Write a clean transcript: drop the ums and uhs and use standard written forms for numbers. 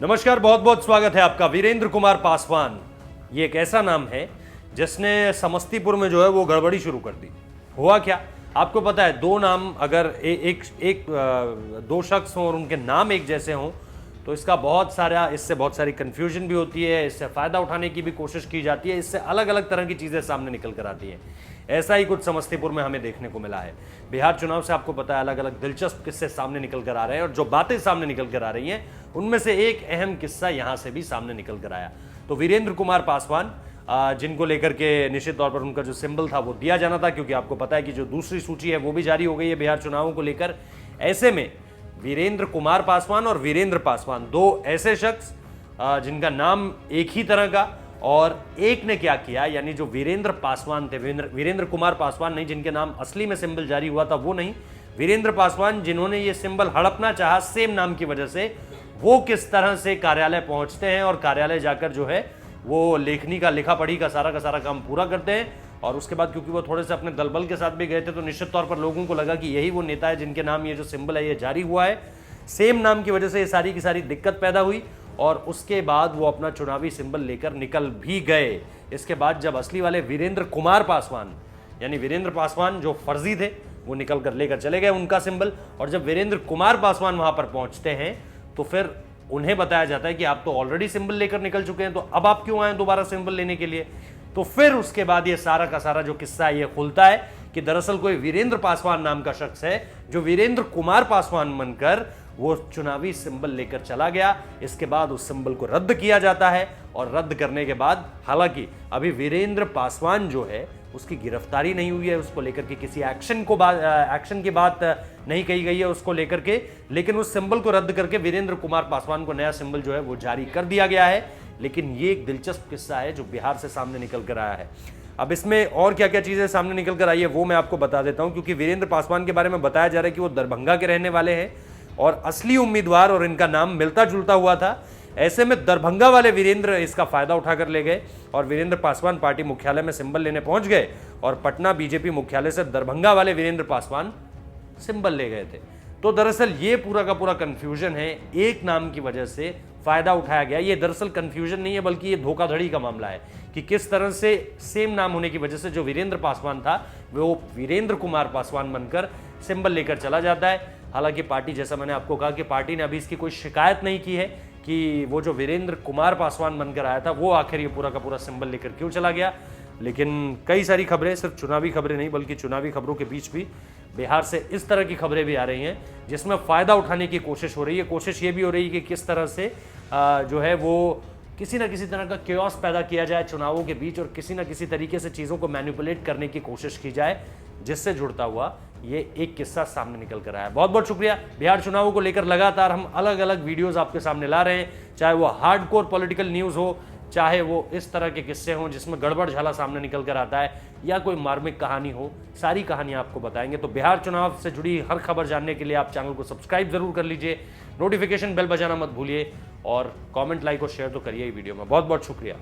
नमस्कार, बहुत बहुत स्वागत है आपका। वीरेंद्र कुमार पासवान ये एक ऐसा नाम है जिसने समस्तीपुर में जो है वो गड़बड़ी शुरू कर दी। हुआ क्या आपको पता है? दो नाम अगर दो शख्स हों और उनके नाम एक जैसे हों तो इससे बहुत सारी कंफ्यूजन भी होती है, इससे फायदा उठाने की भी कोशिश की जाती है, इससे अलग अलग तरह की चीजें सामने निकल कर आती हैं। ऐसा ही कुछ समस्तीपुर में हमें देखने को मिला है। बिहार चुनाव से आपको पता है अलग अलग दिलचस्प किस्से सामने निकल कर आ रहे हैं, और जो बातें सामने निकल कर आ रही हैं उनमें से एक अहम किस्सा यहां से भी सामने निकल कर आया। तो वीरेंद्र कुमार पासवान, जिनको लेकर के निश्चित तौर पर उनका जो सिंबल था वो दिया जाना था, क्योंकि आपको पता है कि जो दूसरी सूची है वो भी जारी हो गई है बिहार चुनावों को लेकर। ऐसे में वीरेंद्र कुमार पासवान और वीरेंद्र पासवान, दो ऐसे शख्स जिनका नाम एक ही तरह का, और एक ने क्या किया, यानी जो वीरेंद्र पासवान थे, वीरेंद्र कुमार पासवान नहीं, जिनके नाम असली में सिंबल जारी हुआ था वो नहीं, वीरेंद्र पासवान जिन्होंने ये सिंबल हड़पना चाहा सेम नाम की वजह से, वो किस तरह से कार्यालय पहुंचते हैं और कार्यालय जाकर जो है वो लिखा पढ़ी का सारा काम पूरा करते हैं। और उसके बाद क्योंकि वो थोड़े से अपने दलबल के साथ भी गए थे तो निश्चित तौर पर लोगों को लगा कि यही वो नेता है जिनके नाम ये जो सिंबल है ये जारी हुआ है। सेम नाम की वजह से ये सारी की सारी दिक्कत पैदा हुई, और उसके बाद वो अपना चुनावी सिंबल लेकर निकल भी गए। इसके बाद जब असली वाले वीरेंद्र कुमार पासवान, यानी वीरेंद्र पासवान जो फर्जी थे, वो निकल कर लेकर चले गए उनका सिंबल, और जब वीरेंद्र कुमार पासवान वहां पर पहुंचते हैं तो फिर उन्हें बताया जाता है कि आप तो ऑलरेडी सिंबल लेकर निकल चुके हैं, तो अब आप क्यों आए दोबारा सिंबल लेने के लिए। तो फिर उसके बाद ये सारा का सारा जो किस्सा है ये खुलता है कि दरअसल कोई वीरेंद्र पासवान नाम का शख्स है जो वीरेंद्र कुमार पासवान बनकर वो चुनावी सिंबल लेकर चला गया। इसके बाद उस सिंबल को रद्द किया जाता है, और रद्द करने के बाद हालांकि अभी वीरेंद्र पासवान जो है उसकी गिरफ्तारी नहीं हुई है, उसको लेकर के किसी एक्शन की बात नहीं कही गई है उसको लेकर के, लेकिन उस सिंबल को रद्द करके वीरेंद्र कुमार पासवान को नया सिंबल जो है वो जारी कर दिया गया है। लेकिन ये एक दिलचस्प किस्सा है जो बिहार से सामने निकल कर आया है। अब इसमें और क्या क्या चीजें सामने निकल कर आई है वो मैं आपको बता देता हूं, क्योंकि वीरेंद्र पासवान के बारे में बताया जा रहा है कि वो दरभंगा के रहने वाले हैं और असली उम्मीदवार और इनका नाम मिलता जुलता हुआ था। ऐसे में दरभंगा वाले वीरेंद्र इसका फायदा उठाकर ले गए और वीरेंद्र पासवान पार्टी मुख्यालय में सिंबल लेने पहुंच गए, और पटना बीजेपी मुख्यालय से दरभंगा वाले वीरेंद्र पासवान सिंबल ले गए थे। तो दरअसल ये पूरा का पूरा कंफ्यूजन है, एक नाम की वजह से फायदा उठाया गया। ये दरअसल कंफ्यूजन नहीं है बल्कि ये धोखाधड़ी का मामला है कि किस तरह से सेम नाम होने की वजह से जो वीरेंद्र पासवान था वो वीरेंद्र कुमार पासवान बनकर सिंबल लेकर चला जाता है। हालांकि पार्टी, जैसा मैंने आपको कहा कि पार्टी ने अभी इसकी कोई शिकायत नहीं की है कि वो जो वीरेंद्र कुमार पासवान बनकर आया था वो आखिर ये पूरा का पूरा सिंबल लेकर क्यों चला गया। लेकिन कई सारी खबरें, सिर्फ चुनावी खबरें नहीं बल्कि चुनावी खबरों के बीच भी बिहार से इस तरह की खबरें भी आ रही हैं जिसमें फायदा उठाने की कोशिश हो रही है। कोशिश ये भी हो रही है कि किस तरह से जो है वो किसी ना किसी तरह का क्योस पैदा किया जाए चुनावों के बीच, और किसी ना किसी तरीके से चीज़ों को मैनिपुलेट करने की कोशिश की जाए, जिससे जुड़ता हुआ ये एक किस्सा सामने निकल कर आया है। बहुत बहुत शुक्रिया। बिहार चुनावों को लेकर लगातार हम अलग अलग वीडियोस आपके सामने ला रहे हैं, चाहे वो हार्डकोर पॉलिटिकल न्यूज़ हो, चाहे वो इस तरह के किस्से हों जिसमें गड़बड़ झाला सामने निकल कर आता है, या कोई मार्मिक कहानी हो, सारी कहानियां आपको बताएंगे। तो बिहार चुनाव से जुड़ी हर खबर जानने के लिए आप चैनल को सब्सक्राइब जरूर कर लीजिए, नोटिफिकेशन बेल बजाना मत भूलिए, और कमेंट, लाइक और शेयर तो करिए ही वीडियो में। बहुत बहुत शुक्रिया।